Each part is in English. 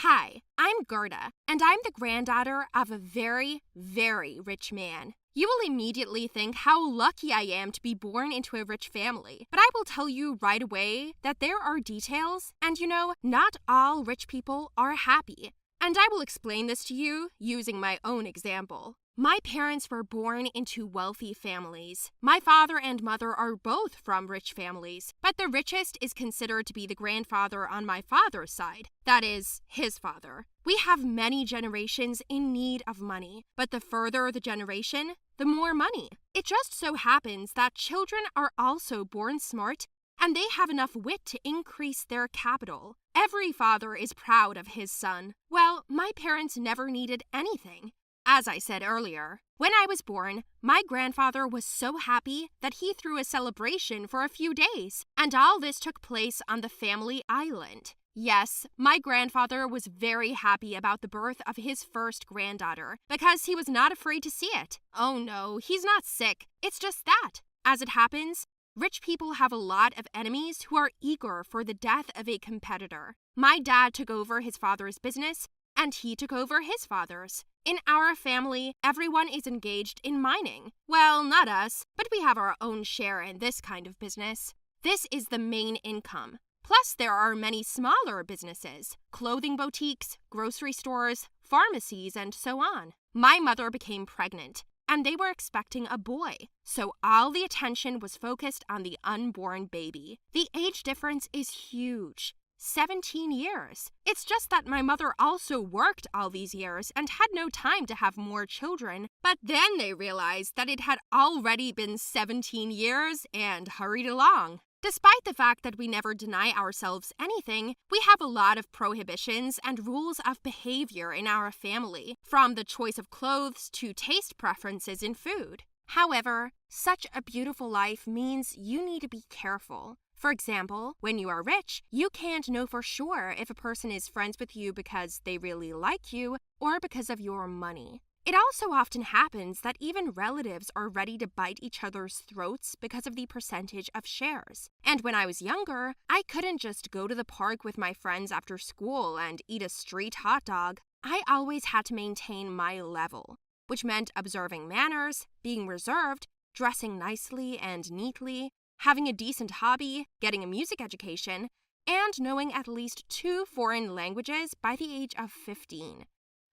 Hi, I'm Gerda, and I'm the granddaughter of a very, very rich man. You will immediately think how lucky I am to be born into a rich family, but I will tell you right away that there are details, and not all rich people are happy. And I will explain this to you using my own example. My parents were born into wealthy families. My father and mother are both from rich families, but the richest is considered to be the grandfather on my father's side. That is, his father. We have many generations in need of money, but the further the generation, the more money. It just so happens that children are also born smart, and they have enough wit to increase their capital. Every father is proud of his son. Well, my parents never needed anything. As I said earlier, when I was born, my grandfather was so happy that he threw a celebration for a few days, and all this took place on the family island. Yes, my grandfather was very happy about the birth of his first granddaughter because he was not afraid to see it. Oh no, he's not sick. It's just that. As it happens, rich people have a lot of enemies who are eager for the death of a competitor. My dad took over his father's business, and he took over his father's. In our family, everyone is engaged in mining. Well, not us, but we have our own share in this kind of business. This is the main income. Plus, there are many smaller businesses, clothing boutiques, grocery stores, pharmacies, and so on. My mother became pregnant, and they were expecting a boy, so all the attention was focused on the unborn baby. The age difference is huge. 17 years. It's just that my mother also worked all these years and had no time to have more children, but then they realized that it had already been 17 years and hurried along. Despite the fact that we never deny ourselves anything, we have a lot of prohibitions and rules of behavior in our family, from the choice of clothes to taste preferences in food. However, such a beautiful life means you need to be careful. For example, when you are rich, you can't know for sure if a person is friends with you because they really like you or because of your money. It also often happens that even relatives are ready to bite each other's throats because of the percentage of shares. And when I was younger, I couldn't just go to the park with my friends after school and eat a street hot dog. I always had to maintain my level, which meant observing manners, being reserved, dressing nicely and neatly, having a decent hobby, getting a music education, and knowing at least 2 foreign languages by the age of 15.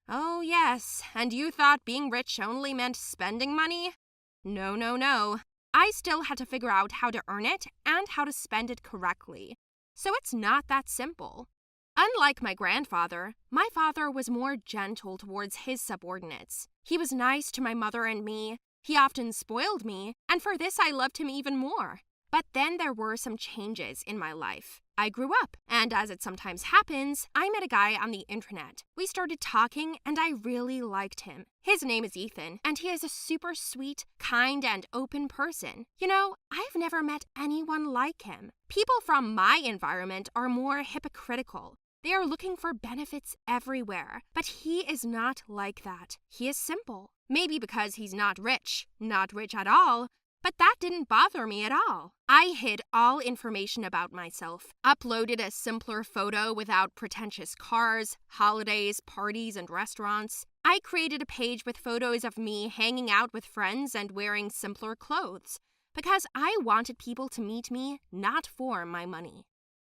Oh yes, and you thought being rich only meant spending money? No, no, no. I still had to figure out how to earn it and how to spend it correctly. So it's not that simple. Unlike my grandfather, my father was more gentle towards his subordinates. He was nice to my mother and me. He often spoiled me, and for this I loved him even more. But then there were some changes in my life. I grew up, and as it sometimes happens, I met a guy on the internet. We started talking, and I really liked him. His name is Ethan, and he is a super sweet, kind, and open person. I've never met anyone like him. People from my environment are more hypocritical. They are looking for benefits everywhere, but he is not like that. He is simple. Maybe because he's not rich at all, but that didn't bother me at all. I hid all information about myself, uploaded a simpler photo without pretentious cars, holidays, parties, and restaurants. I created a page with photos of me hanging out with friends and wearing simpler clothes, because I wanted people to meet me not for my money.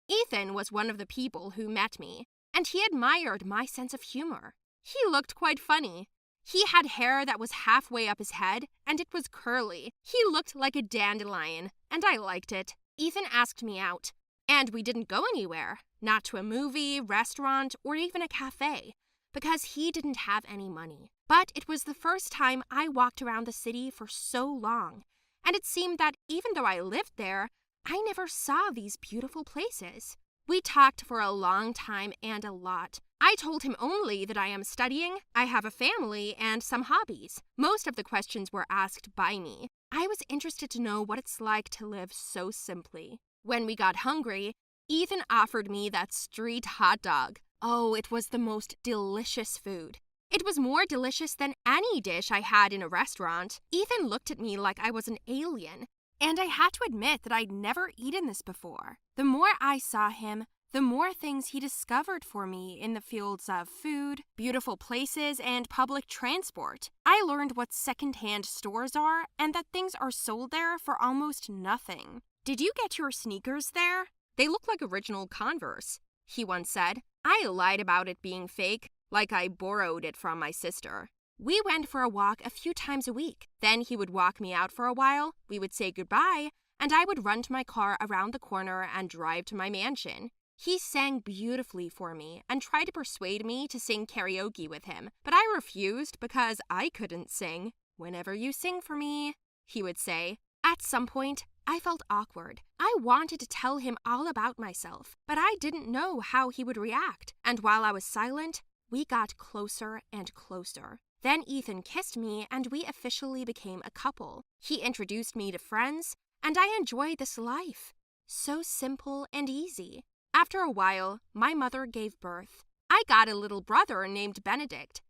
Ethan was one of the people who met me, and he admired my sense of humor. He looked quite funny. He had hair that was halfway up his head, and it was curly. He looked like a dandelion, and I liked it. Ethan asked me out, and we didn't go anywhere, not to a movie, restaurant, or even a cafe, because he didn't have any money. But it was the first time I walked around the city for so long, and it seemed that even though I lived there, I never saw these beautiful places. We talked for a long time and a lot. I told him only that I am studying, I have a family, and some hobbies. Most of the questions were asked by me. I was interested to know what it's like to live so simply. When we got hungry, Ethan offered me that street hot dog. Oh, it was the most delicious food. It was more delicious than any dish I had in a restaurant. Ethan looked at me like I was an alien, and I had to admit that I'd never eaten this before. The more I saw him, the more things he discovered for me in the fields of food, beautiful places, and public transport. I learned what secondhand stores are and that things are sold there for almost nothing. "Did you get your sneakers there? They look like original Converse," he once said. I lied about it being fake, like I borrowed it from my sister. We went for a walk a few times a week. Then he would walk me out for a while, we would say goodbye, and I would run to my car around the corner and drive to my mansion. He sang beautifully for me and tried to persuade me to sing karaoke with him, but I refused because I couldn't sing. "Whenever you sing for me," he would say. At some point, I felt awkward. I wanted to tell him all about myself, but I didn't know how he would react. And while I was silent, we got closer and closer. Then Ethan kissed me and we officially became a couple. He introduced me to friends, and I enjoyed this life. So simple and easy. After a while, my mother gave birth. I got a little brother named Benedict.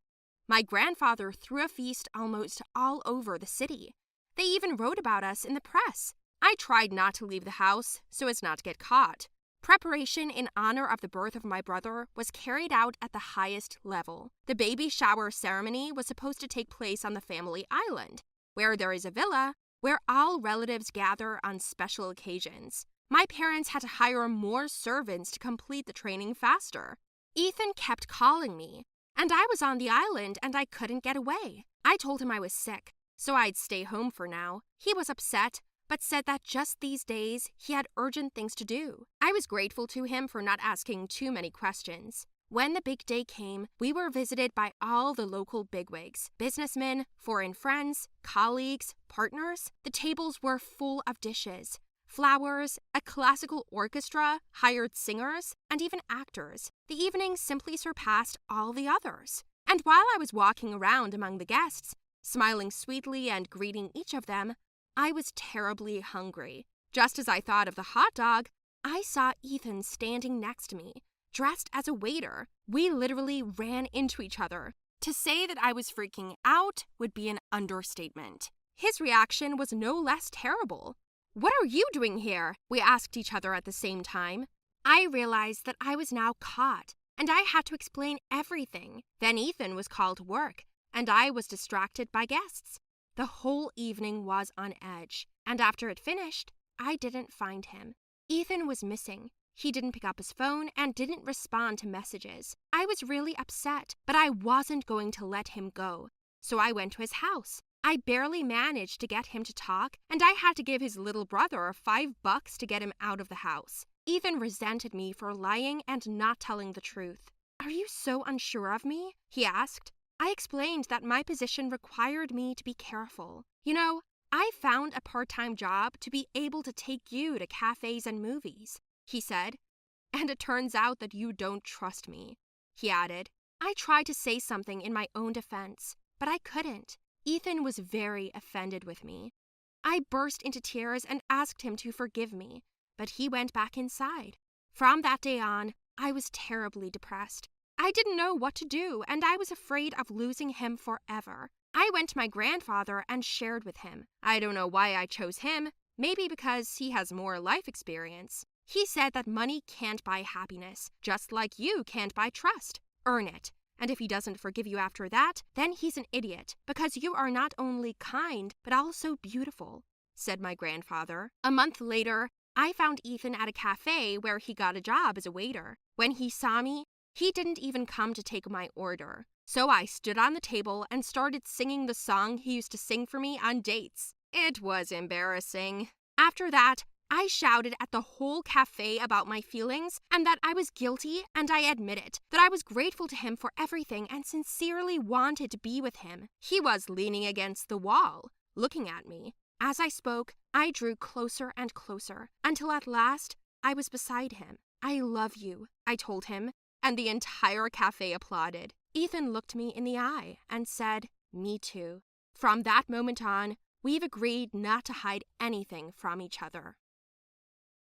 My grandfather threw a feast almost all over the city. They even wrote about us in the press. I tried not to leave the house so as not to get caught. Preparation in honor of the birth of my brother was carried out at the highest level. The baby shower ceremony was supposed to take place on the family island, where there is a villa where all relatives gather on special occasions. My parents had to hire more servants to complete the training faster. Ethan kept calling me, and I was on the island and I couldn't get away. I told him I was sick, so I'd stay home for now. He was upset, but said that just these days he had urgent things to do. I was grateful to him for not asking too many questions. When the big day came, we were visited by all the local bigwigs, businessmen, foreign friends, colleagues, partners. The tables were full of dishes, flowers, a classical orchestra, hired singers, and even actors. The evening simply surpassed all the others. And while I was walking around among the guests, smiling sweetly and greeting each of them, I was terribly hungry. Just as I thought of the hot dog, I saw Ethan standing next to me, dressed as a waiter. We literally ran into each other. To say that I was freaking out would be an understatement. His reaction was no less terrible. "What are you doing here?" we asked each other at the same time. I realized that I was now caught, and I had to explain everything. Then Ethan was called to work, and I was distracted by guests. The whole evening was on edge, and after it finished, I didn't find him. Ethan was missing. He didn't pick up his phone and didn't respond to messages. I was really upset, but I wasn't going to let him go. So I went to his house. I barely managed to get him to talk, and I had to give his little brother $5 to get him out of the house. Ethan resented me for lying and not telling the truth. "Are you so unsure of me?" he asked. I explained that my position required me to be careful. "You know, I found a part-time job to be able to take you to cafes and movies," he said. "And it turns out that you don't trust me," he added. I tried to say something in my own defense, but I couldn't. Ethan was very offended with me. I burst into tears and asked him to forgive me, but he went back inside. From that day on, I was terribly depressed. I didn't know what to do, and I was afraid of losing him forever. I went to my grandfather and shared with him. I don't know why I chose him, maybe because he has more life experience. He said that money can't buy happiness, just like you can't buy trust. Earn it. And if he doesn't forgive you after that, then he's an idiot, because you are not only kind, but also beautiful, said my grandfather. A month later, I found Ethan at a cafe where he got a job as a waiter. When he saw me, he didn't even come to take my order. So I stood on the table and started singing the song he used to sing for me on dates. It was embarrassing. After that, I shouted at the whole cafe about my feelings and that I was guilty, and I admit it, that I was grateful to him for everything and sincerely wanted to be with him. He was leaning against the wall, looking at me. As I spoke, I drew closer and closer, until at last I was beside him. "I love you," I told him, and the entire cafe applauded. Ethan looked me in the eye and said, "Me too." From that moment on, we've agreed not to hide anything from each other.